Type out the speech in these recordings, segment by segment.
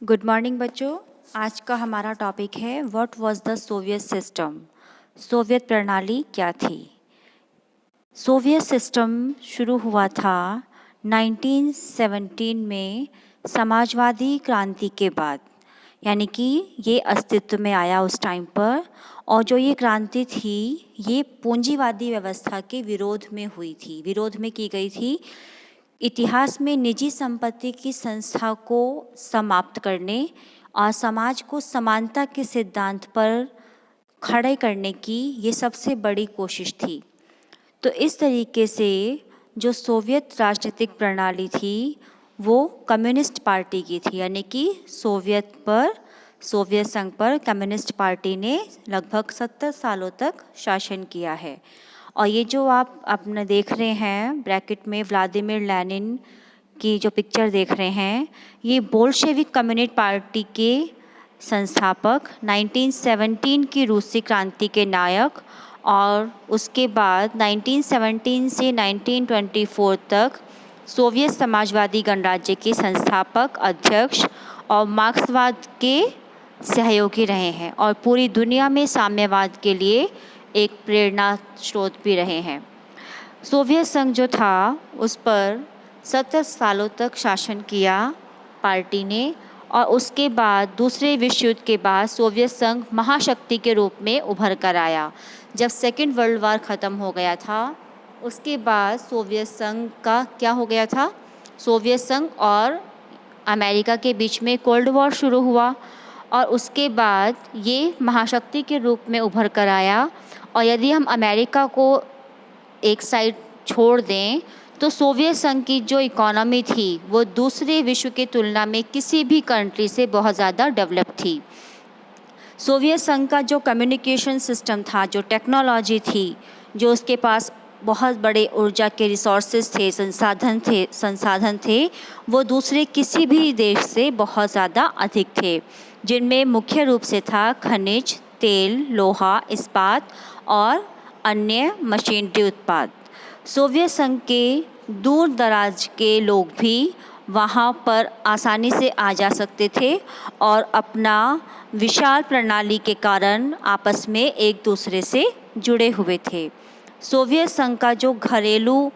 Good morning बच्चों। आज का हमारा टॉपिक है what was the Soviet system. Soviet प्रणाली क्या थी। सोवियत सिस्टम शुरू हुआ था 1917 में समाजवादी क्रांति के बाद, यानी कि ये अस्तित्व में आया उस टाइम पर। और जो ये क्रांति थी ये पूंजीवादी व्यवस्था के विरोध में हुई थी, विरोध में की गई थी। इतिहास में निजी संपत्ति की संस्था को समाप्त करने और समाज को समानता के सिद्धांत पर खड़े करने की ये सबसे बड़ी कोशिश थी। तो इस तरीके से जो सोवियत राजनीतिक प्रणाली थी वो कम्युनिस्ट पार्टी की थी, यानी कि सोवियत संघ पर कम्युनिस्ट पार्टी ने लगभग 70 सालों तक शासन किया है। और ये जो आप अपने देख रहे हैं ब्रैकेट में व्लादिमीर लेनिन की जो पिक्चर देख रहे हैं, ये बोल्शेविक कम्युनिस्ट पार्टी के संस्थापक, 1917 की रूसी क्रांति के नायक और उसके बाद 1917 से 1924 तक सोवियत समाजवादी गणराज्य के संस्थापक, अध्यक्ष और मार्क्सवाद के सहयोगी रहे हैं और पूरी दुनिया में साम्यवाद के लिए एक प्रेरणा स्रोत भी रहे हैं। सोवियत संघ जो था उस पर 70 सालों तक शासन किया पार्टी ने, और उसके बाद दूसरे विश्व युद्ध के बाद सोवियत संघ महाशक्ति के रूप में उभर कर आया। जब सेकेंड वर्ल्ड वार ख़त्म हो गया था उसके बाद सोवियत संघ का क्या हो गया था, सोवियत संघ और अमेरिका के बीच में कोल्ड वॉर शुरू हुआ और उसके बाद ये महाशक्ति के रूप में उभर कर आया। और यदि हम अमेरिका को एक साइड छोड़ दें तो सोवियत संघ की जो इकोनॉमी थी वो दूसरे विश्व की तुलना में किसी भी कंट्री से बहुत ज़्यादा डेवलप थी। सोवियत संघ का जो कम्युनिकेशन सिस्टम था, जो टेक्नोलॉजी थी, जो उसके पास बहुत बड़े ऊर्जा के रिसोर्सेज थे, संसाधन थे, वो दूसरे किसी भी देश से बहुत ज़्यादा अधिक थे, जिनमें मुख्य रूप से था खनिज तेल, लोहा, इस्पात और अन्य मशीनरी उत्पाद। सोवियत संघ के दूर दराज के लोग भी वहाँ पर आसानी से आ जा सकते थे और अपना विशाल प्रणाली के कारण आपस में एक दूसरे से जुड़े हुए थे। सोवियत संघ का जो घरेलू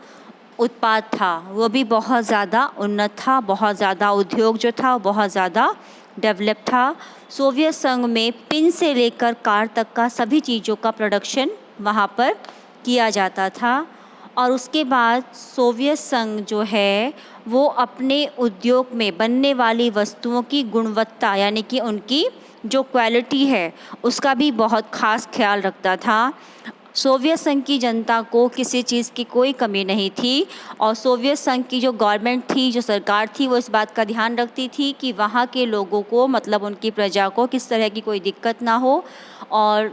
उत्पाद था वो भी बहुत ज़्यादा उन्नत था, बहुत ज़्यादा उद्योग जो था बहुत ज़्यादा डेवलप था। सोवियत संघ में पिन से लेकर कार तक का सभी चीज़ों का प्रोडक्शन वहाँ पर किया जाता था। और उसके बाद सोवियत संघ जो है वो अपने उद्योग में बनने वाली वस्तुओं की गुणवत्ता, यानी कि उनकी जो क्वालिटी है उसका भी बहुत ख़ास ख्याल रखता था। सोवियत संघ की जनता को किसी चीज़ की कोई कमी नहीं थी और सोवियत संघ की जो गवर्नमेंट थी, जो सरकार थी, वो इस बात का ध्यान रखती थी कि वहाँ के लोगों को, मतलब उनकी प्रजा को किस तरह की कोई दिक्कत ना हो और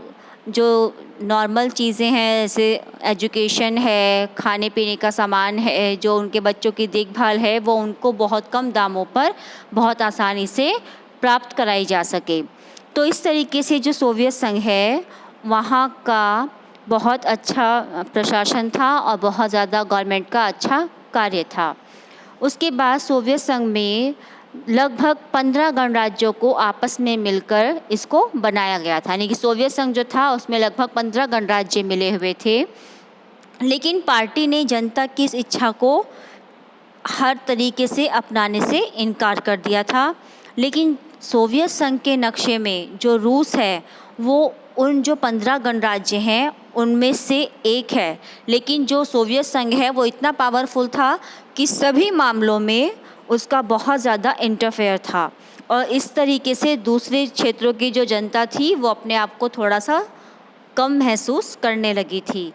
जो नॉर्मल चीज़ें हैं जैसे एजुकेशन है, खाने पीने का सामान है, जो उनके बच्चों की देखभाल है, वो उनको बहुत कम दामों पर बहुत आसानी से प्राप्त कराई जा सके। तो इस तरीके से जो सोवियत संघ है वहाँ का बहुत अच्छा प्रशासन था और बहुत ज़्यादा गवर्नमेंट का अच्छा कार्य था। उसके बाद सोवियत संघ में लगभग 15 गणराज्यों को आपस में मिलकर इसको बनाया गया था, यानी कि सोवियत संघ जो था उसमें लगभग 15 गणराज्य मिले हुए थे। लेकिन पार्टी ने जनता की इस इच्छा को हर तरीके से अपनाने से इनकार कर दिया था। लेकिन सोवियत संघ के नक्शे में जो रूस है वो उन जो 15 गणराज्य हैं उनमें से एक है, लेकिन जो सोवियत संघ है वो इतना पावरफुल था कि सभी मामलों में उसका बहुत ज़्यादा इंटरफेयर था और इस तरीके से दूसरे क्षेत्रों की जो जनता थी वो अपने आप को थोड़ा सा कम महसूस करने लगी थी।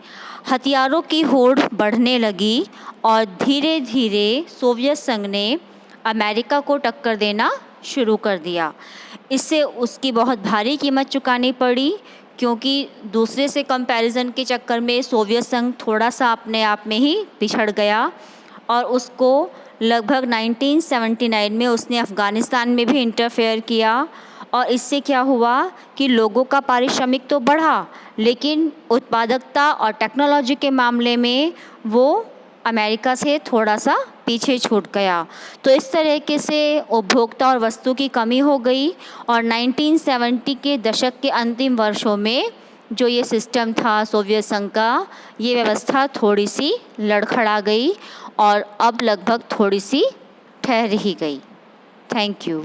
हथियारों की होड़ बढ़ने लगी और धीरे धीरे सोवियत संघ ने अमेरिका को टक्कर देना शुरू कर दिया। इससे उसकी बहुत भारी कीमत चुकानी पड़ी, क्योंकि दूसरे से कंपैरिजन के चक्कर में सोवियत संघ थोड़ा सा अपने आप में ही पिछड़ गया और उसको लगभग 1979 में उसने अफ़गानिस्तान में भी इंटरफेयर किया। और इससे क्या हुआ कि लोगों का पारिश्रमिक तो बढ़ा, लेकिन उत्पादकता और टेक्नोलॉजी के मामले में वो अमेरिका से थोड़ा सा पीछे छूट गया। तो इस तरीके से उपभोक्ता और वस्तु की कमी हो गई और 1970 के दशक के अंतिम वर्षों में जो ये सिस्टम था सोवियत संघ का, ये व्यवस्था थोड़ी सी लड़खड़ा गई और अब लगभग थोड़ी सी ठहर ही गई। Thank you.